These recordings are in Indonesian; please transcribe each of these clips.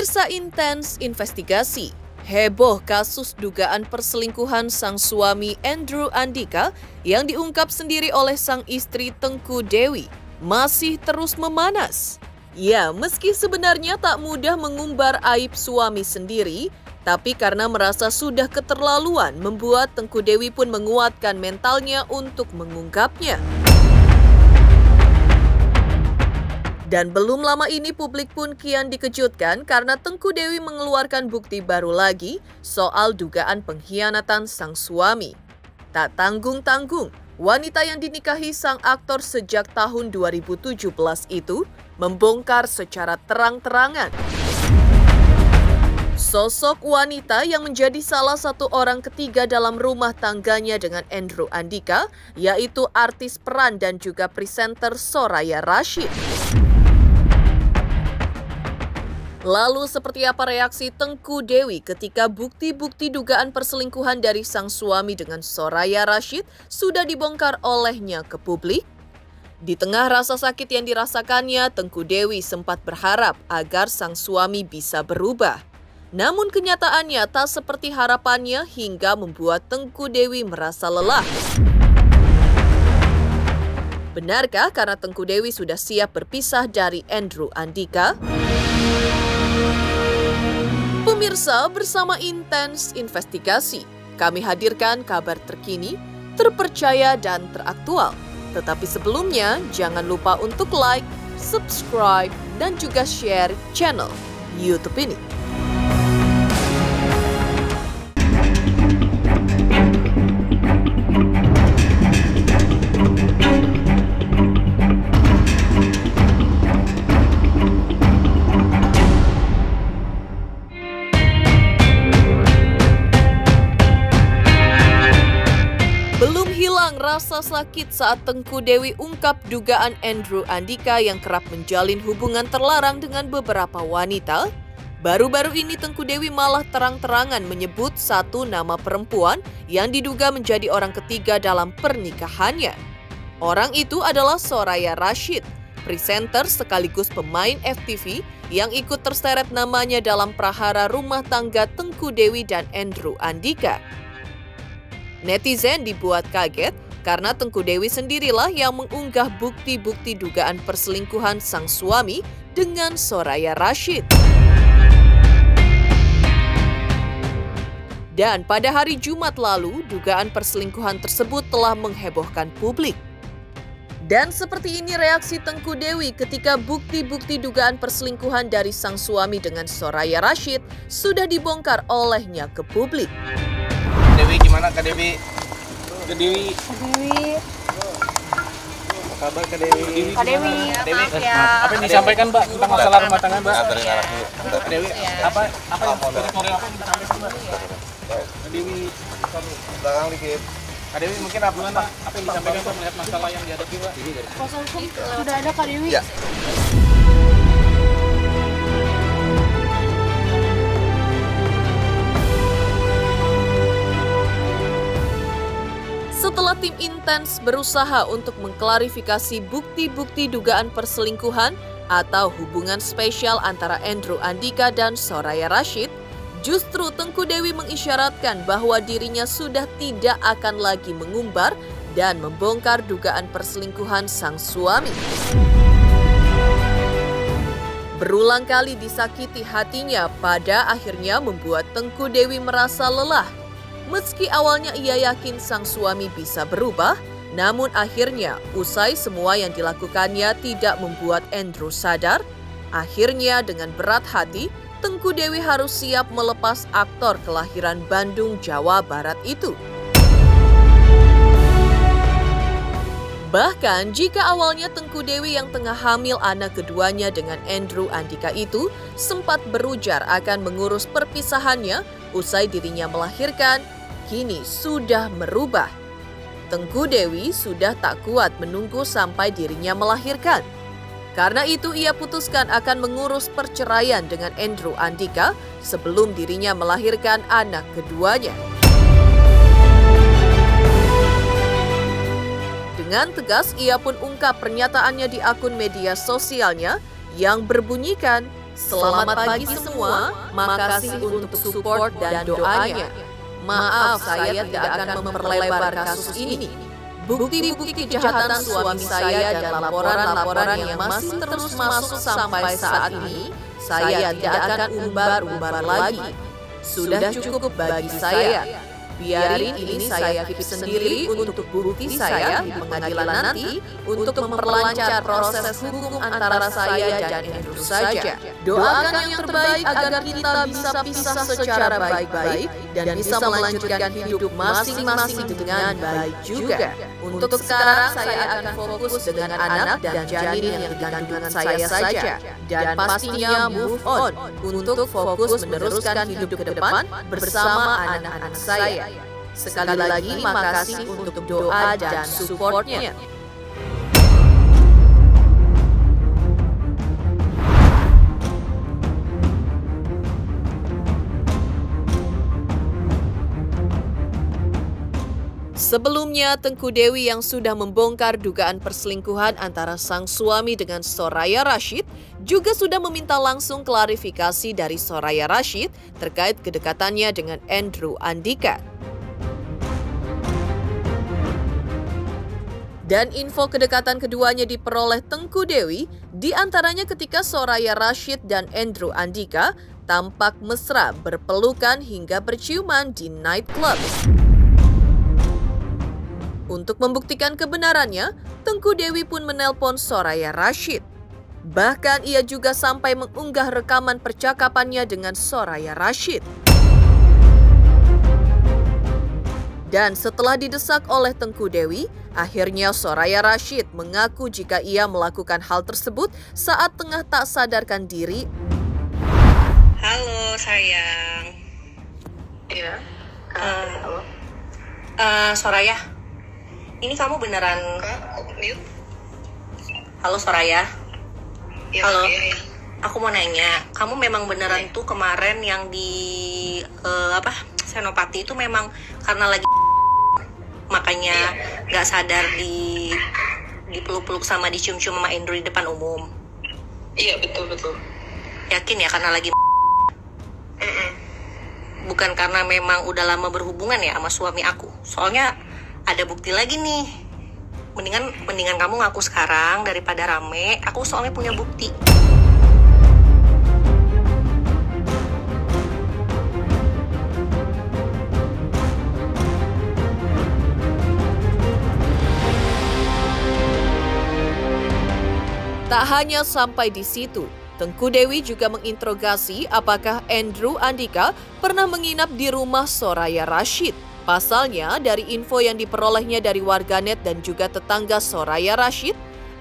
Pemirsa Intens Investigasi, heboh kasus dugaan perselingkuhan sang suami Andrew Andika yang diungkap sendiri oleh sang istri Tengku Dewi masih terus memanas. Ya, meski sebenarnya tak mudah mengumbar aib suami sendiri, tapi karena merasa sudah keterlaluan membuat Tengku Dewi pun menguatkan mentalnya untuk mengungkapnya. Dan belum lama ini publik pun kian dikejutkan karena Tengku Dewi mengeluarkan bukti baru lagi soal dugaan pengkhianatan sang suami. Tak tanggung-tanggung, wanita yang dinikahi sang aktor sejak tahun 2017 itu membongkar secara terang-terangan. Sosok wanita yang menjadi salah satu orang ketiga dalam rumah tangganya dengan Andrew Andika, yaitu artis peran dan juga presenter Soraya Rashid. Lalu seperti apa reaksi Tengku Dewi ketika bukti-bukti dugaan perselingkuhan dari sang suami dengan Soraya Rashid sudah dibongkar olehnya ke publik? Di tengah rasa sakit yang dirasakannya, Tengku Dewi sempat berharap agar sang suami bisa berubah. Namun kenyataannya tak seperti harapannya hingga membuat Tengku Dewi merasa lelah. Benarkah karena Tengku Dewi sudah siap berpisah dari Andrew Andika? Pemirsa, bersama Intens Investigasi, kami hadirkan kabar terkini, terpercaya dan teraktual. Tetapi sebelumnya, jangan lupa untuk like, subscribe, dan juga share channel YouTube ini. Rasa sakit saat Tengku Dewi ungkap dugaan Andrew Andika yang kerap menjalin hubungan terlarang dengan beberapa wanita. Baru-baru ini Tengku Dewi malah terang-terangan menyebut satu nama perempuan yang diduga menjadi orang ketiga dalam pernikahannya. Orang itu adalah Soraya Rashid, presenter sekaligus pemain FTV yang ikut terseret namanya dalam prahara rumah tangga Tengku Dewi dan Andrew Andika. Netizen dibuat kaget karena Tengku Dewi sendirilah yang mengunggah bukti-bukti dugaan perselingkuhan sang suami dengan Soraya Rashid. Dan pada hari Jumat lalu, dugaan perselingkuhan tersebut telah menghebohkan publik. Dan seperti ini reaksi Tengku Dewi ketika bukti-bukti dugaan perselingkuhan dari sang suami dengan Soraya Rashid sudah dibongkar olehnya ke publik. Dewi, gimana Kak Dewi? Kak Dewi. Apa kabar Kak Dewi? Kak Dewi. Maaf ya. Apa yang disampaikan Mbak tentang masalah rumah tangga Mbak? Kak Dewi, apa yang story apa yang disampaikan Mbak? Kak Dewi, belakang dikit. Kak Dewi mungkin apa yang disampaikan Mbak melihat masalah yang dihadapi Mbak? Kuasa hukum sudah ada Kak Dewi. Ya. Setelah tim Intens berusaha untuk mengklarifikasi bukti-bukti dugaan perselingkuhan atau hubungan spesial antara Andrew Andika dan Soraya Rashid, justru Tengku Dewi mengisyaratkan bahwa dirinya sudah tidak akan lagi mengumbar dan membongkar dugaan perselingkuhan sang suami. Berulang kali disakiti hatinya pada akhirnya membuat Tengku Dewi merasa lelah. Meski awalnya ia yakin sang suami bisa berubah, namun akhirnya usai semua yang dilakukannya tidak membuat Andrew sadar, akhirnya dengan berat hati, Tengku Dewi harus siap melepas aktor kelahiran Bandung, Jawa Barat itu. Bahkan jika awalnya Tengku Dewi yang tengah hamil anak keduanya dengan Andrew Andika itu sempat berujar akan mengurus perpisahannya usai dirinya melahirkan, kini sudah merubah. Tengku Dewi sudah tak kuat menunggu sampai dirinya melahirkan. Karena itu ia putuskan akan mengurus perceraian dengan Andrew Andika sebelum dirinya melahirkan anak keduanya. Dengan tegas ia pun ungkap pernyataannya di akun media sosialnya yang berbunyikan, Selamat pagi semua, makasih untuk support dan doanya. Maaf, saya tidak akan memperlebar kasus ini. Bukti-bukti kejahatan suami saya dan laporan-laporan yang masih terus masuk sampai saat ini, saya tidak akan umbar-umbar lagi. Sudah cukup bagi saya. Biarin ini saya keep sendiri untuk bukti saya di pengadilan nanti untuk memperlancar proses hukum antara saya dan Andrew saja. Doakan yang terbaik agar kita bisa pisah secara baik-baik dan bisa melanjutkan hidup masing-masing dengan baik juga. Untuk sekarang saya akan fokus dengan anak dan janin yang dikandungan saya saja. Dan pastinya move on untuk fokus meneruskan hidup ke depan bersama anak-anak saya. Sekali lagi makasih untuk doa dan supportnya. Sebelumnya, Tengku Dewi yang sudah membongkar dugaan perselingkuhan antara sang suami dengan Soraya Rashid juga sudah meminta langsung klarifikasi dari Soraya Rashid terkait kedekatannya dengan Andrew Andika. Dan info kedekatan keduanya diperoleh Tengku Dewi, diantaranya ketika Soraya Rashid dan Andrew Andika tampak mesra berpelukan hingga berciuman di nightclub. Untuk membuktikan kebenarannya, Tengku Dewi pun menelpon Soraya Rashid. Bahkan ia juga sampai mengunggah rekaman percakapannya dengan Soraya Rashid. Dan setelah didesak oleh Tengku Dewi, akhirnya Soraya Rashid mengaku jika ia melakukan hal tersebut saat tengah tak sadarkan diri. Halo sayang. Iya. Halo. Soraya. Ini kamu beneran? Mute. Halo Soraya. Ya, halo. iya. Aku mau nanya, kamu memang beneran tuh kemarin yang di Senopati itu memang karena lagi makanya nggak sadar dipeluk-peluk sama dicium-cium sama Andrew di depan umum? Iya, betul. Yakin ya karena lagi bukan karena memang udah lama berhubungan ya sama suami aku? Soalnya ada bukti lagi nih. Mendingan kamu ngaku sekarang daripada rame. Aku soalnya punya bukti. Tak hanya sampai di situ, Tengku Dewi juga menginterogasi apakah Andrew Andika pernah menginap di rumah Soraya Rashid. Pasalnya, dari info yang diperolehnya dari warganet dan juga tetangga Soraya Rashid,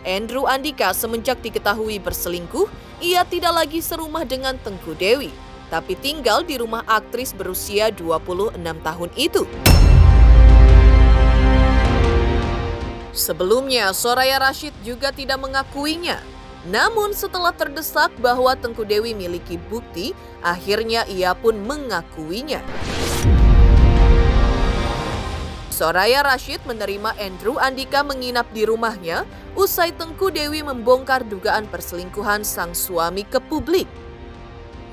Andrew Andika semenjak diketahui berselingkuh, ia tidak lagi serumah dengan Tengku Dewi, tapi tinggal di rumah aktris berusia 26 tahun itu. Sebelumnya, Soraya Rashid juga tidak mengakuinya. Namun setelah terdesak bahwa Tengku Dewi miliki bukti, akhirnya ia pun mengakuinya. Soraya Rashid menerima Andrew Andika menginap di rumahnya usai Tengku Dewi membongkar dugaan perselingkuhan sang suami ke publik.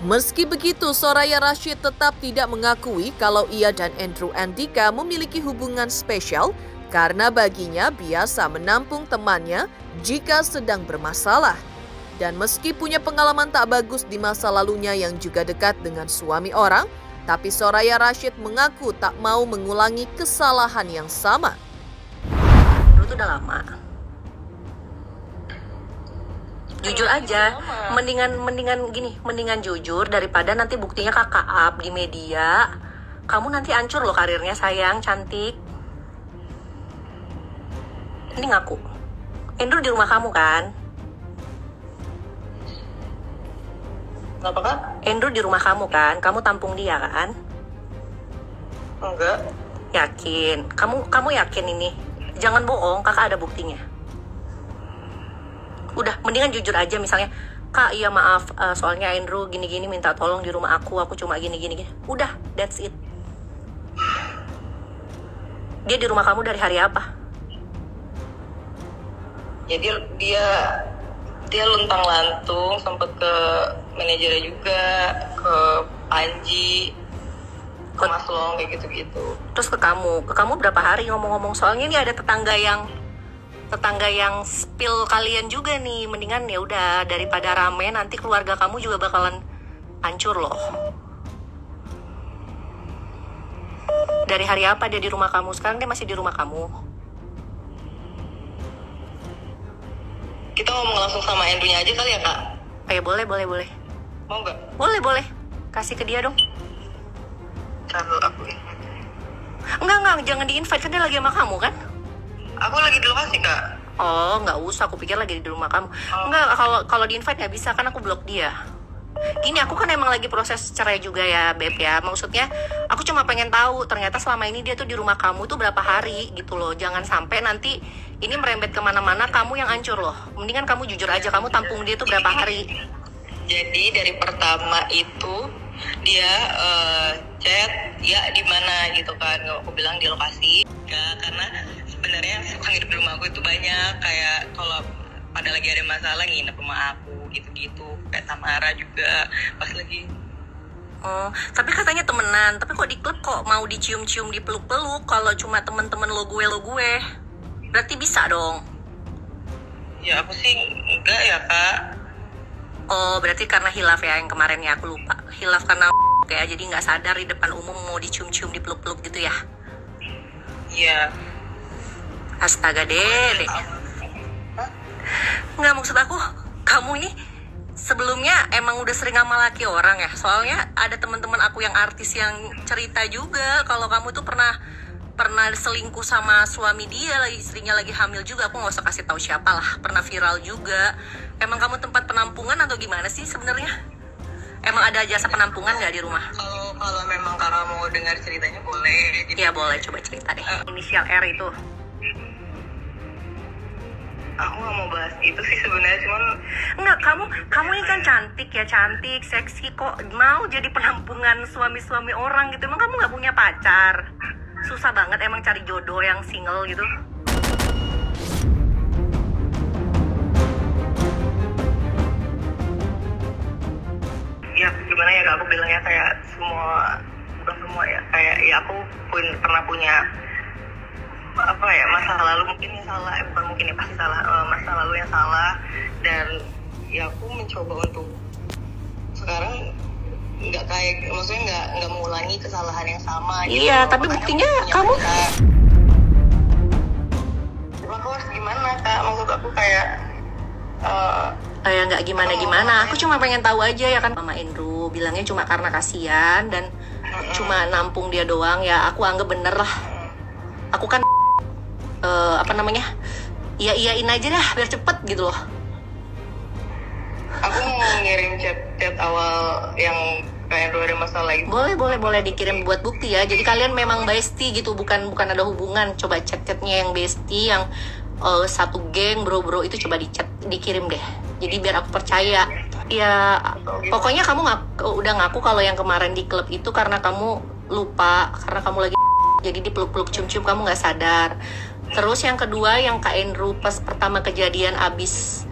Meski begitu, Soraya Rashid tetap tidak mengakui kalau ia dan Andrew Andika memiliki hubungan spesial karena baginya biasa menampung temannya jika sedang bermasalah. Dan meski punya pengalaman tak bagus di masa lalunya yang juga dekat dengan suami orang, tapi Soraya Rashid mengaku tak mau mengulangi kesalahan yang sama. Lu tuh udah lama. Jujur aja, mendingan jujur daripada nanti buktinya kakak up di media. Kamu nanti hancur loh karirnya sayang, cantik. Ini ngaku. Andrew di rumah kamu kan? Kenapa kan? Andrew di rumah kamu kan? Kamu tampung dia kan? Enggak. Yakin? Kamu yakin ini? Jangan bohong, kakak ada buktinya. Udah, mendingan jujur aja misalnya, Kak, iya maaf, soalnya Andrew gini-gini minta tolong di rumah aku cuma gini-gini. Udah, that's it. Dia di rumah kamu dari hari apa? Ya dia luntang lantung, sempat ke manajernya juga, ke Panji, ke Mas Long, kayak gitu-gitu. Terus ke kamu berapa hari ngomong-ngomong, soalnya ini ada tetangga yang spill kalian juga nih. Mendingan ya udah, daripada rame nanti keluarga kamu juga bakalan hancur loh. Dari hari apa dia di rumah kamu? Sekarang dia masih di rumah kamu? Kita ngomong langsung sama Andrew-nya aja kali ya, Kak? Boleh. Mau nggak? Boleh. Kasih ke dia dong. Taruh aku. Enggak, jangan di-invite, kan dia lagi sama kamu kan? Aku lagi di lokasi, Kak. Oh, nggak usah, aku pikir lagi di rumah kamu. Enggak, kalau di-invite nggak bisa, kan aku blok dia. Gini, aku kan emang lagi proses cerai juga ya, Beb ya. Maksudnya, aku cuma pengen tahu, ternyata selama ini dia tuh di rumah kamu tuh berapa hari gitu loh. Jangan sampai nanti ini merembet kemana-mana, kamu yang hancur loh. Mendingan kamu jujur aja, kamu tampung dia tuh berapa hari. Jadi dari pertama itu dia chat ya di mana gitu kan, aku bilang di lokasi. Karena sebenarnya suka nginep di rumah aku itu banyak, kayak kalau pada lagi ada masalah nginep rumah aku gitu-gitu, kayak Tamara juga pas lagi. Oh, tapi katanya temenan, tapi kok di klub kok mau dicium-cium, dipeluk-peluk? Kalau cuma temen-temen lo gue, berarti bisa dong. Ya aku sih enggak ya, Kak. Oh, berarti karena hilaf ya yang kemarin ya, aku lupa. Hilaf karena ya, jadi nggak sadar di depan umum mau dicium-cium, dipeluk-peluk gitu ya? Iya. Astaga deh. Nggak, maksud aku, kamu ini sebelumnya emang udah sering sama laki orang ya? Soalnya ada teman-teman aku yang artis yang cerita juga kalau kamu tuh pernah selingkuh sama suami dia, istrinya lagi hamil juga. Aku nggak usah kasih tahu siapa lah, pernah viral juga. Emang kamu tempat penampungan atau gimana sih sebenarnya? Emang ada jasa penampungan nggak di rumah? Kalau memang Kakak mau dengar ceritanya boleh. Iya boleh, coba cerita deh. Inisial R itu. Aku nggak mau bahas itu sih sebenarnya, cuman Enggak, kamu ini kan cantik, seksi, kok mau jadi penampungan suami-suami orang gitu? Emang kamu nggak punya pacar? Susah banget emang cari jodoh yang single gitu. ya gimana ya Kak, aku bilangnya kayak bukan semua ya, kayak ya aku pernah punya apa ya, masa lalu mungkin yang salah, bukan mungkin ya, pasti salah, masa lalu yang salah, dan ya aku mencoba untuk sekarang nggak kayak, maksudnya nggak mengulangi kesalahan yang sama. Iya, tapi buktinya kamu aku harus gimana Kak, maksud aku kayak ya nggak gimana. Aku cuma pengen tahu aja ya kan. Mama Andrew bilangnya cuma karena kasihan dan cuma nampung dia doang ya. Aku anggap bener lah. Aku kan iyain aja dah biar cepet gitu loh. Aku mau ngirim chat awal yang kayak ada masalah itu. Boleh dikirim buat bukti ya. Jadi kalian memang bestie gitu, bukan ada hubungan. Coba chat-chatnya yang bestie, yang satu geng bro itu coba dikirim deh. Jadi biar aku percaya. Ya pokoknya kamu udah ngaku kalau yang kemarin di klub itu karena kamu lupa, karena kamu lagi jadi dipeluk-peluk cium-cium kamu nggak sadar. Terus yang kedua yang Kak Andrew pas pertama kejadian abis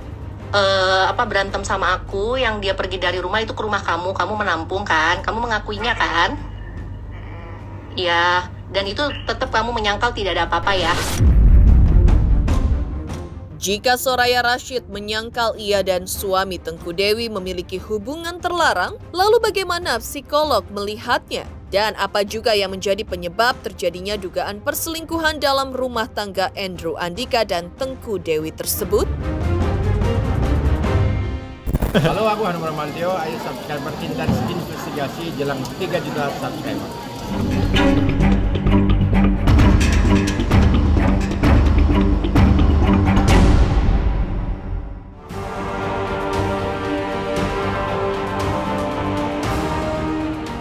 berantem sama aku, yang dia pergi dari rumah itu ke rumah kamu menampung kan, kamu mengakuinya kan? Ya, dan itu tetap kamu menyangkal tidak ada apa-apa ya. Jika Soraya Rashid menyangkal ia dan suami Tengku Dewi memiliki hubungan terlarang, lalu bagaimana psikolog melihatnya? Dan apa juga yang menjadi penyebab terjadinya dugaan perselingkuhan dalam rumah tangga Andrew Andika dan Tengku Dewi tersebut? Halo, aku Hanum Ramantio, ayo subscriber Intens Investigasi jelang 3 juta subscriber.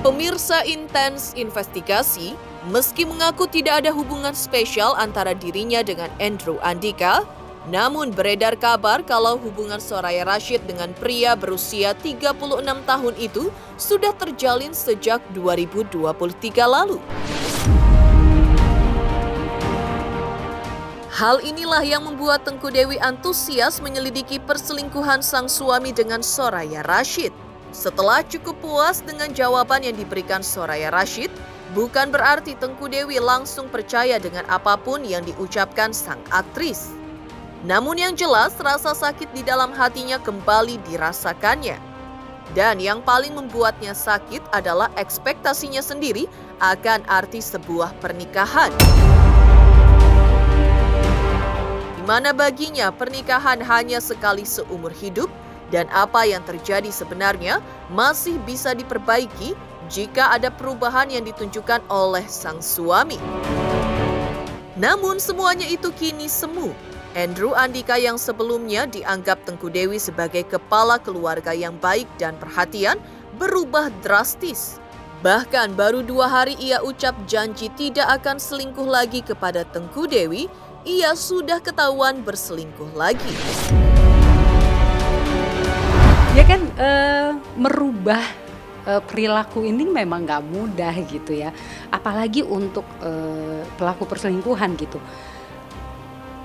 Pemirsa Intens Investigasi, meski mengaku tidak ada hubungan spesial antara dirinya dengan Andrew Andika, namun beredar kabar kalau hubungan Soraya Rashid dengan pria berusia 36 tahun itu sudah terjalin sejak 2023 lalu. Hal inilah yang membuat Tengku Dewi antusias menyelidiki perselingkuhan sang suami dengan Soraya Rashid. Setelah cukup puas dengan jawaban yang diberikan Soraya Rashid, bukan berarti Tengku Dewi langsung percaya dengan apapun yang diucapkan sang aktris. Namun yang jelas, rasa sakit di dalam hatinya kembali dirasakannya. Dan yang paling membuatnya sakit adalah ekspektasinya sendiri akan arti sebuah pernikahan. Di mana baginya pernikahan hanya sekali seumur hidup, dan apa yang terjadi sebenarnya masih bisa diperbaiki jika ada perubahan yang ditunjukkan oleh sang suami. Namun semuanya itu kini semu. Andrew Andika yang sebelumnya dianggap Tengku Dewi sebagai kepala keluarga yang baik dan perhatian berubah drastis. Bahkan baru 2 hari ia ucap janji tidak akan selingkuh lagi kepada Tengku Dewi, ia sudah ketahuan berselingkuh lagi. Ya kan merubah perilaku ini memang nggak mudah gitu ya, apalagi untuk pelaku perselingkuhan gitu.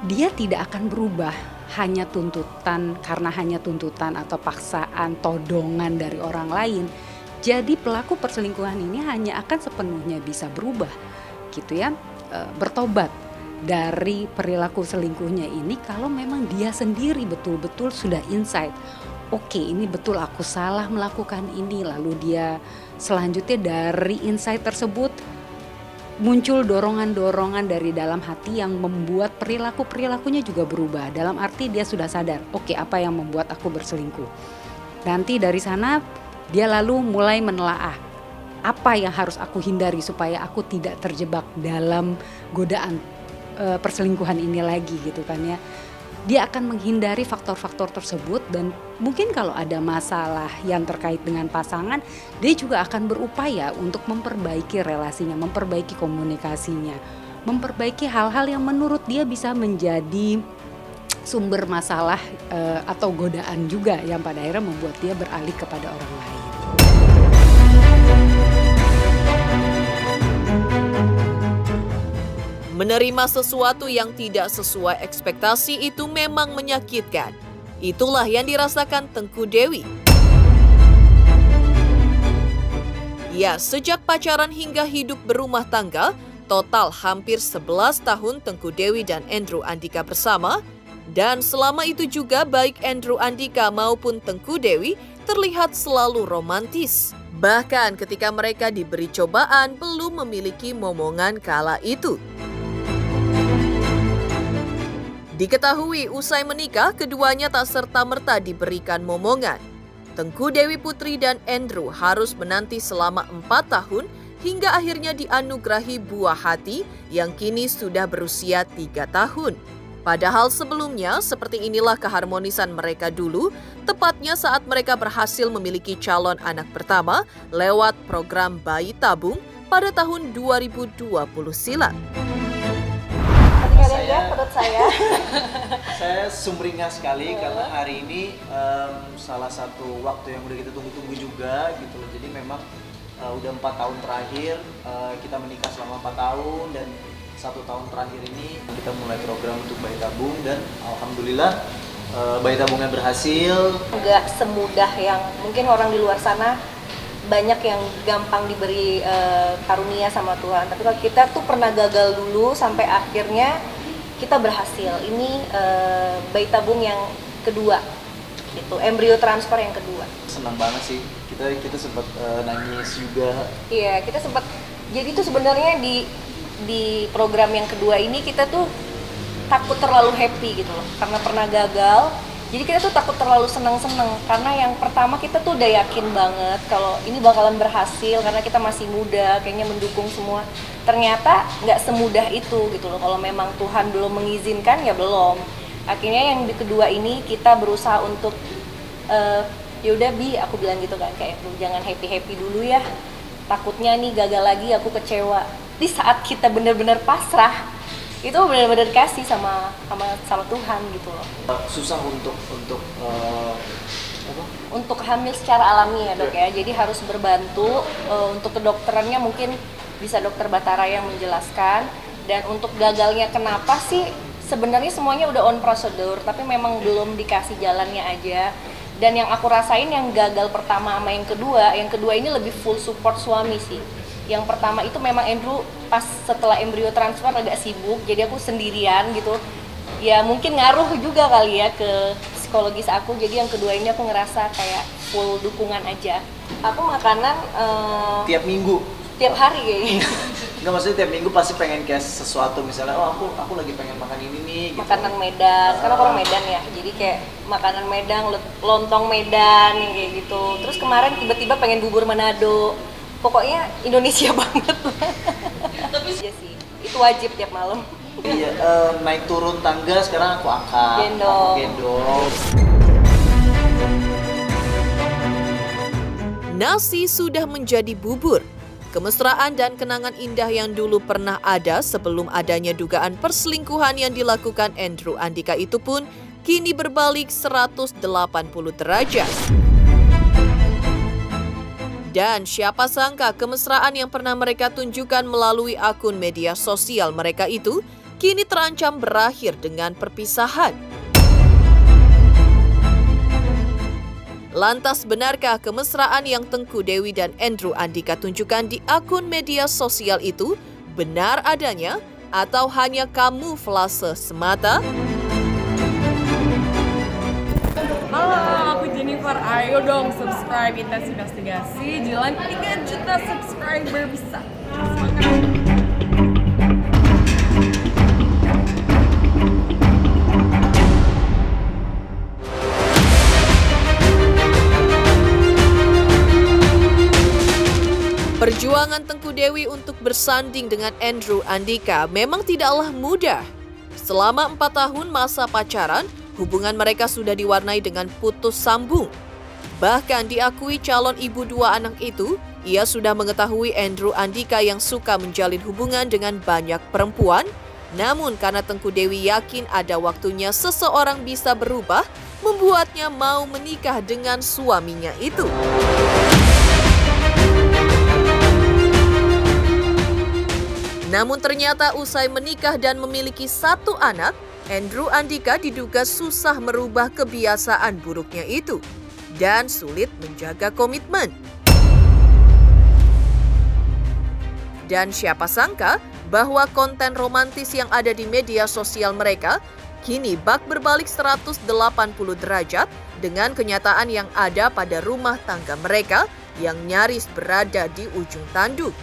Dia tidak akan berubah hanya tuntutan, karena hanya tuntutan atau paksaan, todongan dari orang lain. Jadi pelaku perselingkuhan ini hanya akan sepenuhnya bisa berubah gitu ya, bertobat dari perilaku selingkuhnya ini kalau memang dia sendiri betul-betul sudah insight. Oke, ini betul aku salah melakukan ini. Lalu dia selanjutnya dari insight tersebut muncul dorongan-dorongan dari dalam hati yang membuat perilakunya juga berubah. Dalam arti dia sudah sadar, oke, apa yang membuat aku berselingkuh. Nanti dari sana dia lalu mulai menelaah apa yang harus aku hindari supaya aku tidak terjebak dalam godaan perselingkuhan ini lagi gitu kan ya. Dia akan menghindari faktor-faktor tersebut dan mungkin kalau ada masalah yang terkait dengan pasangan, dia juga akan berupaya untuk memperbaiki relasinya, memperbaiki komunikasinya, memperbaiki hal-hal yang menurut dia bisa menjadi sumber masalah atau godaan juga yang pada akhirnya membuat dia beralih kepada orang lain. Menerima sesuatu yang tidak sesuai ekspektasi itu memang menyakitkan. Itulah yang dirasakan Tengku Dewi. Ya, sejak pacaran hingga hidup berumah tangga, total hampir 11 tahun Tengku Dewi dan Andrew Andika bersama. Dan selama itu juga baik Andrew Andika maupun Tengku Dewi terlihat selalu romantis. Bahkan ketika mereka diberi cobaan belum memiliki momongan kala itu. Diketahui usai menikah, keduanya tak serta-merta diberikan momongan. Tengku Dewi Putri dan Andrew harus menanti selama 4 tahun hingga akhirnya dianugerahi buah hati yang kini sudah berusia 3 tahun. Padahal sebelumnya seperti inilah keharmonisan mereka dulu, tepatnya saat mereka berhasil memiliki calon anak pertama lewat program bayi tabung pada tahun 2020 silam. Saya sumringah sekali karena hari ini salah satu waktu yang udah kita tunggu-tunggu juga gitu loh. Jadi memang udah 4 tahun terakhir kita menikah selama 4 tahun dan 1 tahun terakhir ini kita mulai program untuk bayi tabung dan alhamdulillah bayi tabungnya berhasil. Nggak semudah yang mungkin orang di luar sana banyak yang gampang diberi karunia sama Tuhan. Tapi kalau kita tuh pernah gagal dulu sampai akhirnya kita berhasil. Ini bayi tabung yang kedua, gitu, embrio transfer yang kedua. Senang banget sih. Kita sempat nangis juga. Iya, kita sempat. Jadi tuh sebenarnya di program yang kedua ini kita tuh takut terlalu happy gitu loh, karena pernah gagal. Jadi kita tuh takut terlalu senang-senang karena yang pertama kita tuh udah yakin banget kalau ini bakalan berhasil karena kita masih muda, kayaknya mendukung semua. Ternyata nggak semudah itu gitu loh. Kalau memang Tuhan belum mengizinkan ya belum. Akhirnya yang di kedua ini kita berusaha untuk yaudah Bi, aku bilang gitu kan, kayak jangan happy dulu ya. Takutnya nih gagal lagi aku kecewa. Di saat kita benar-benar pasrah, itu benar-benar kasih sama Tuhan gitu loh. Susah untuk hamil secara alami ya dok ya. Jadi harus berbantu untuk kedokterannya mungkin bisa dokter Batara yang menjelaskan. Dan untuk gagalnya kenapa sih sebenarnya semuanya udah on prosedur tapi memang belum dikasih jalannya aja. Dan yang aku rasain yang gagal pertama sama yang kedua ini lebih full support suami sih. Yang pertama itu memang Andrew pas setelah embrio transfer agak sibuk, jadi aku sendirian gitu. Ya mungkin ngaruh juga kali ya ke psikologis aku, jadi yang kedua ini aku ngerasa kayak full dukungan aja. Aku makanan tiap minggu? Tiap hari kayaknya. Enggak, maksudnya tiap minggu pasti pengen kayak sesuatu, misalnya aku lagi pengen makan ini nih gitu. Makanan Medan, karena aku orang Medan ya, jadi kayak makanan Medan, lontong Medan yang kayak gitu. Terus kemarin tiba-tiba pengen bubur Manado, pokoknya Indonesia banget. Tapi iya sih, itu wajib tiap malam. Iya, naik turun tangga sekarang aku angkat, gendong. Aku gendong. Nasi sudah menjadi bubur. Kemesraan dan kenangan indah yang dulu pernah ada sebelum adanya dugaan perselingkuhan yang dilakukan Andrew Andika itu pun kini berbalik 180 derajat. Dan siapa sangka kemesraan yang pernah mereka tunjukkan melalui akun media sosial mereka itu kini terancam berakhir dengan perpisahan. Lantas benarkah kemesraan yang Tengku Dewi dan Andrew Andika tunjukkan di akun media sosial itu benar adanya atau hanya kamuflase semata? Halo, aku Jennifer. Ayo dong subscribe Intens Investigasi. Jelang 3 juta subscriber bisa. Semangat. Perjuangan Tengku Dewi untuk bersanding dengan Andrew Andika memang tidaklah mudah. Selama 4 tahun masa pacaran, hubungan mereka sudah diwarnai dengan putus sambung. Bahkan diakui calon ibu 2 anak itu, ia sudah mengetahui Andrew Andika yang suka menjalin hubungan dengan banyak perempuan. Namun karena Tengku Dewi yakin ada waktunya seseorang bisa berubah, membuatnya mau menikah dengan suaminya itu. Namun ternyata usai menikah dan memiliki 1 anak, Andrew Andika diduga susah merubah kebiasaan buruknya itu dan sulit menjaga komitmen. Dan siapa sangka bahwa konten romantis yang ada di media sosial mereka kini bak berbalik 180 derajat dengan kenyataan yang ada pada rumah tangga mereka yang nyaris berada di ujung tanduk.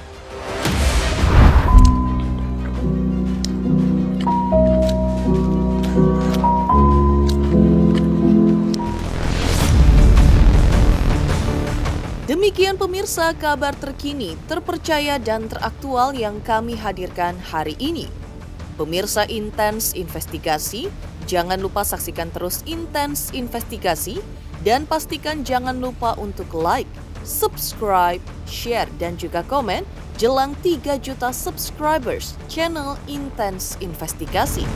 Demikian pemirsa kabar terkini, terpercaya dan teraktual yang kami hadirkan hari ini. Pemirsa Intens Investigasi, jangan lupa saksikan terus Intens Investigasi dan pastikan jangan lupa untuk like, subscribe, share dan juga komen jelang 3 juta subscribers channel Intens Investigasi.